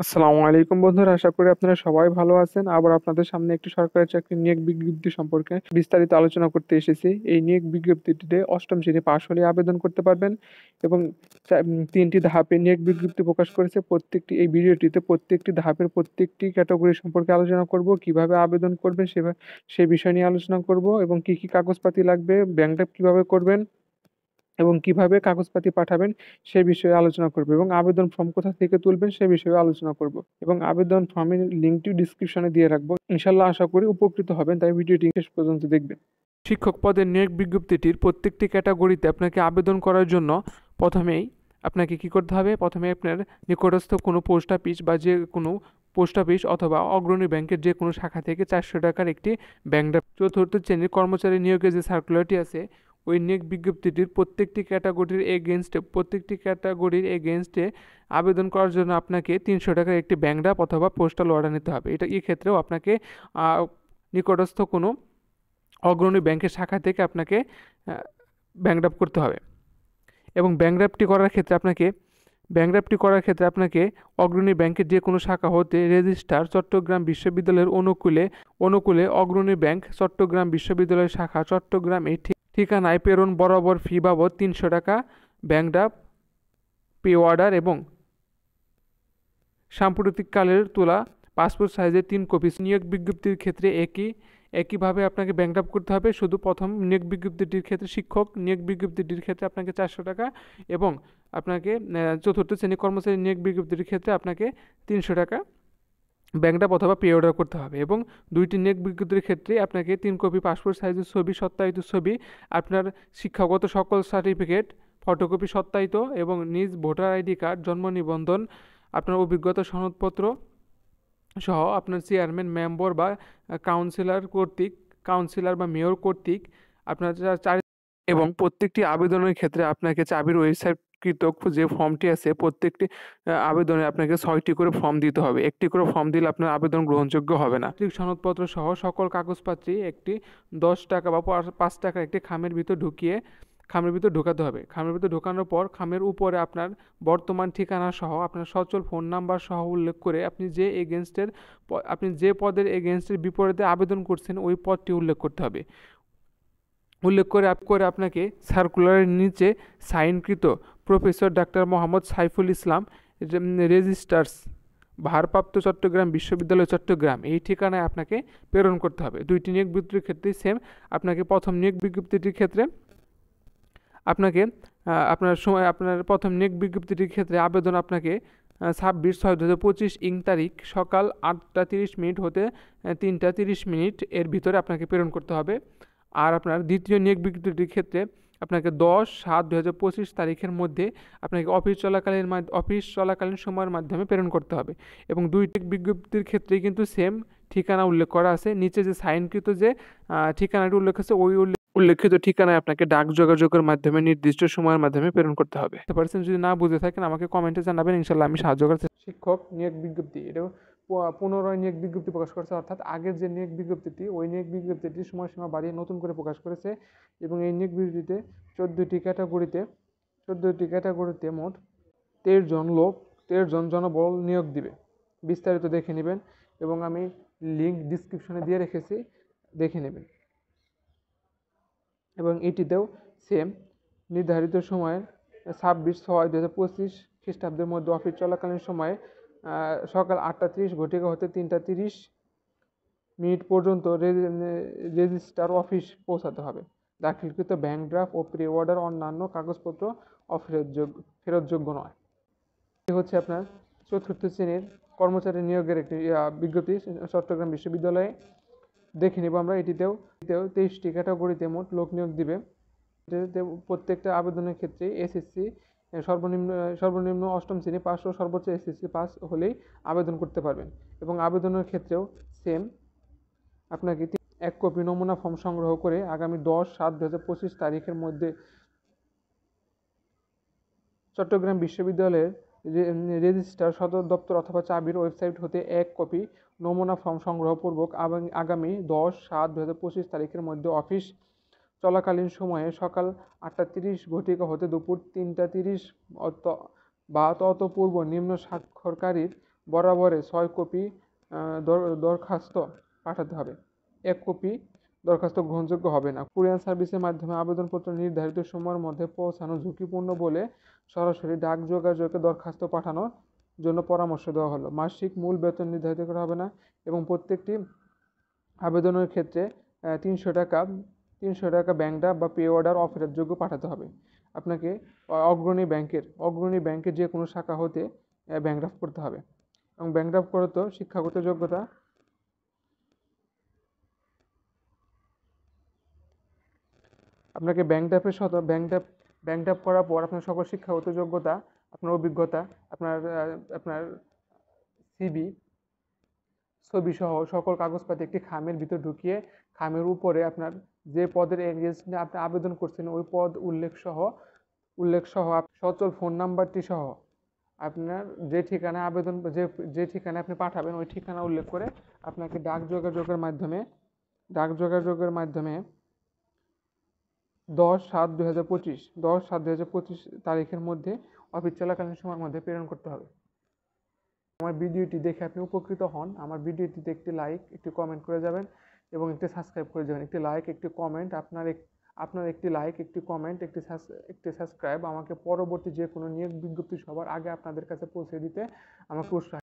আসসালামু আলাইকুম বন্ধুরা, আশা করি আপনারা সবাই ভালো আছেন। আবার আপনাদের সামনে একটি সরকারি চাকরির নিয়োগ বিজ্ঞপ্তি সম্পর্কে বিস্তারিত আলোচনা করতে এসেছি। এই নিয়োগ বিজ্ঞপ্তিটিতে অষ্টম শ্রেণী পাশ হলে আবেদন করতে পারবেন এবং তিনটি ধাপে নিয়োগ বিজ্ঞপ্তি প্রকাশ করেছে। এই ভিডিওটিতে প্রত্যেকটি ধাপের প্রত্যেকটি ক্যাটাগরি সম্পর্কে আলোচনা করব, কিভাবে আবেদন করবেন সেই বিষয় নিয়ে আলোচনা করব এবং কি কি কাগজপাতি লাগবে, ব্যাংক ড্রাফট কিভাবে করবেন এবং কিভাবে কাগজপাতি পাঠাবেন সে বিষয়ে আলোচনা করব এবং আবেদন ফর্ম কোথা থেকে তুলবেন সে বিষয়ে আলোচনা করব এবং আবেদন ফর্মের লিঙ্কটি ডিসক্রিপশনে দিয়ে রাখবো। ইনশাল্লাহ আশা করি উপকৃত হবেন, তাই ভিডিওটি শেষ পর্যন্ত দেখবেন। শিক্ষক পদের নিয়োগ বিজ্ঞপ্তিটির প্রত্যেকটি ক্যাটাগরিতে আপনাকে আবেদন করার জন্য প্রথমেই আপনাকে কি করতে হবে, প্রথমে আপনার নিকটস্থ কোনো পোস্ট অফিস বা যে কোনো পোস্ট অফিস অথবা অগ্রণী ব্যাংকের যে কোনো শাখা থেকে 400 টাকার একটি ব্যাংক ড্রাফট। চতুর্থ শ্রেণীর কর্মচারী নিয়োগের যে সার্কুলারটি আছে ওই নিয়োগ বিজ্ঞপ্তিটির প্রত্যেকটি ক্যাটাগরির এগেনস্টে আবেদন করার জন্য আপনাকে 300 টাকার একটি ব্যাংক ড্রাফট অথবা পোস্টাল অর্ডার নিতে হবে। এই ক্ষেত্রেও আপনাকে নিকটস্থ কোনো অগ্রণী ব্যাংকের শাখা থেকে আপনাকে ব্যাংক ড্রাফট করতে হবে এবং ব্যাংক ড্রাফটটি করার ক্ষেত্রে আপনাকে অগ্রণী ব্যাংকের যে কোনো শাখা হতে রেজিস্ট্রার চট্টগ্রাম বিশ্ববিদ্যালয়ের অনুকূলে অগ্রণী ব্যাংক চট্টগ্রাম বিশ্ববিদ্যালয়ের শাখা চট্টগ্রাম এই ঠিকানায় প্রেরণ বরাবর ফি বাবদ 300 টাকা ব্যাংক ড্রাফট, পে অর্ডার এবং সাম্প্রতিককালের তোলা পাসপোর্ট সাইজের 3 কপি। নিয়োগ বিজ্ঞপ্তির ক্ষেত্রে একইভাবে আপনাকে ব্যাংক ড্রাফট করতে হবে, শুধু প্রথম নিয়োগ বিজ্ঞপ্তিটির ক্ষেত্রে শিক্ষক নিয়োগ বিজ্ঞপ্তিটির ক্ষেত্রে আপনাকে 400 টাকা এবং আপনাকে চতুর্থ শ্রেণী কর্মচারী নিয়োগ বিজ্ঞপ্তির ক্ষেত্রে আপনাকে 300 টাকা ব্যাংক ড্রাফট অথবা পে অর্ডার করতে হবে এবং দুইটি নিয়োগ বিজ্ঞপ্তির ক্ষেত্রে আপনাকে 3 কপি পাসপোর্ট সাইজের ছবি, সত্যায়িত ছবি, আপনার শিক্ষাগত সকল সার্টিফিকেট ফটোকপি সত্যায়িত এবং নিজ ভোটার আইডি কার্ড, জন্ম নিবন্ধন, আপনার অভিজ্ঞতা সনদপত্র সহ আপনার চেয়ারম্যান, মেম্বার বা কাউন্সিলর বা মেয়র কর্তৃক আপনার এবং প্রত্যেকটি আবেদনের ক্ষেত্রে আপনাকে চাবির ওয়েবসাইট কৃতক যে ফর্মটি আছে প্রত্যেকটি আবেদনে আপনাকে 6টি করে ফর্ম দিতে হবে। একটি করে ফর্ম দিলে আপনার আবেদন গ্রহণযোগ্য হবে না। সনদপত্র সহ সকল কাগজপত্রই একটি 10 টাকা বা 5 টাকার একটি খামের ভিতর ঢোকাতে হবে। খামের ভিতর ঢোকানোর পর খামের উপরে আপনার বর্তমান ঠিকানা সহ আপনার সচল ফোন নাম্বার সহ উল্লেখ করে আপনি যে পদের এগেনস্টের বিপরীতে আবেদন করছেন ওই পদটি উল্লেখ করতে হবে। উল্লেখ করে আপনাকে সার্কুলারের নিচে সাইনকৃত প্রফেসর ডাক্তার মোহাম্মদ সাইফুল ইসলাম, রেজিস্ট্রার্স, ভারপ্রাপ্ত চট্টগ্রাম বিশ্ববিদ্যালয় চট্টগ্রাম এই ঠিকানায় আপনাকে প্রেরণ করতে হবে। দুইটি নিয়োগ বিজ্ঞপ্তির ক্ষেত্রেই সেম। আপনাকে প্রথম নিয়োগ বিজ্ঞপ্তিটির ক্ষেত্রে আপনাকে আপনার প্রথম নিয়োগ বিজ্ঞপ্তিটির ক্ষেত্রে আবেদন আপনাকে 26/6/2025 তারিখ সকাল 8:30 হতে 3:30 এর ভিতরে আপনাকে প্রেরণ করতে হবে। আর আপনার দ্বিতীয় নিয়োগ বিজ্ঞপ্তিটির ক্ষেত্রে আপনাকে 10/7/2025 তারিখের মধ্যে আপনাকে অফিস চলাকালীন সময়ের মাধ্যমে প্রেরণ করতে হবে এবং দুইটি বিজ্ঞপ্তির ক্ষেত্রেই কিন্তু সেম ঠিকানা উল্লেখ করা আছে। নিচে যে সাইনকৃত যে ঠিকানাটি উল্লেখ আছে ওই উল্লেখিত ঠিকানায় আপনাকে ডাক যোগাযোগের মাধ্যমে নির্দিষ্ট সময়ের মাধ্যমে প্রেরণ করতে হবে। যদি না বুঝে থাকেন আমাকে কমেন্টে জানাবেন, ইনশাল্লাহ আমি সাহায্য করার চেষ্টা করব। শিক্ষক নিয়োগ বিজ্ঞপ্তি এটাও পুনরায় নিয়োগ বিজ্ঞপ্তি প্রকাশ করেছে, অর্থাৎ আগের যে নিয়োগ বিজ্ঞপ্তিটি ওই নিয়োগ বিজ্ঞপ্তিটির সময়সীমা বাড়িয়ে নতুন করে প্রকাশ করেছে এবং এই নিয়োগ বিজ্ঞপ্তিতে 14টি ক্যাটাগরিতে মোট 13 জন জনবল নিয়োগ দিবে। বিস্তারিত দেখে নেবেন এবং আমি লিঙ্ক ডিসক্রিপশনে দিয়ে রেখেছি, দেখে নেবেন। এবং এটিতেও সেম নির্ধারিত সময়ে 26/6/2025 খ্রিস্টাব্দের মধ্যে অফিস চলাকালীন সময়ে সকাল 8:30 হতে 3:30 পর্যন্ত রেজিস্ট্রার অফিস পৌঁছাতে হবে। দাখিলকৃত ব্যাংক ড্রাফট ও প্রি অর্ডার অন্যান্য কাগজপত্র ফেরতযোগ্য নয়। এটি হচ্ছে আপনার চতুর্থ শ্রেণীর কর্মচারী নিয়োগের একটি বিজ্ঞপ্তি চট্টগ্রাম বিশ্ববিদ্যালয়ে। দেখে নিব আমরা। এটিতেও 23টি ক্যাটাগরিতে মোট লোক নিয়োগ দিবে। প্রত্যেকটা আবেদনের ক্ষেত্রে এসএসসি সর্বনিম্ন অষ্টম শ্রেণী পাস ও সর্বোচ্চ এসএসসি পাস হলেই আবেদন করতে পারবেন এবং আবেদনের ক্ষেত্রেও সেম আপনাকে 1 কপি নমুনা ফর্ম সংগ্রহ করে আগামী 10/7/2025 তারিখের মধ্যে চট্টগ্রাম বিশ্ববিদ্যালয়ের রেজিস্ট্রার সদর দপ্তর অথবা চাবির ওয়েবসাইট হতে 1 কপি নমুনা ফর্ম সংগ্রহপূর্বক আগামী 10/7/2025 তারিখের মধ্যে অফিস চলাকালীন সময়ে সকাল 8:30 হতে দুপুর 3:30 বা ততপূর্ব নিম্ন স্বাক্ষরকারীর বরাবরে 6 কপি দরখাস্ত পাঠাতে হবে। 1 কপি দরখাস্ত গ্রহণযোগ্য হবে না। কুরিয়ার সার্ভিসের মাধ্যমে আবেদনপত্র নির্ধারিত সময়ের মধ্যে পৌঁছানো ঝুঁকিপূর্ণ বলে সরাসরি ডাক যোগাযোগে দরখাস্ত পাঠানোর জন্য পরামর্শ দেওয়া হলো। মাসিক মূল বেতন নির্ধারিত করা হবে না এবং প্রত্যেকটি আবেদনের ক্ষেত্রে 300 টাকা ব্যাংক ড্রাফট বা পে অর্ডার অফেরতযোগ্য পাঠাতে হবে। আপনাকে অগ্রণী ব্যাংকের যে কোনো শাখা হতে ব্যাংক ড্রাফট করতে হবে এবং ব্যাংক ড্রাফট করতে শিক্ষাগত যোগ্যতা আপনাকে ব্যাংক ড্রাফট করার পর আপনার সকল শিক্ষাগত যোগ্যতা, আপনার অভিজ্ঞতা, আপনার সিভি, ছবি সহ সকল কাগজপাতি একটি খামের ভিতর ঢুকিয়ে খামের উপরে আপনার যে পদের এগেইনস্টে আপনি আবেদন করছেন ওই পদ উল্লেখ সহ সচল ফোন নাম্বারটি সহ আপনার যে ঠিকানায় আপনি পাঠাবেন ওই ঠিকানা উল্লেখ করে আপনাকে ডাক যোগাযোগের মাধ্যমে 10/7/2025 তারিখের মধ্যে অফিস চলাকালীন সময়ের মধ্যে প্রেরণ করতে হবে। আমার ভিডিওটি দেখে আপনি উপকৃত হন, আমার ভিডিওটিতে একটি লাইক, একটি কমেন্ট করে যাবেন এবং একটি সাবস্ক্রাইব করে যাবেন। একটি লাইক, একটি কমেন্ট, আপনার একটি লাইক, একটি কমেন্ট, একটি সাবস্ক্রাইব আমাকে পরবর্তী যে কোনো নিয়োগ বিজ্ঞপ্তি সবার আগে আপনাদের কাছে পৌঁছে দিতে আমাকে উৎসাহ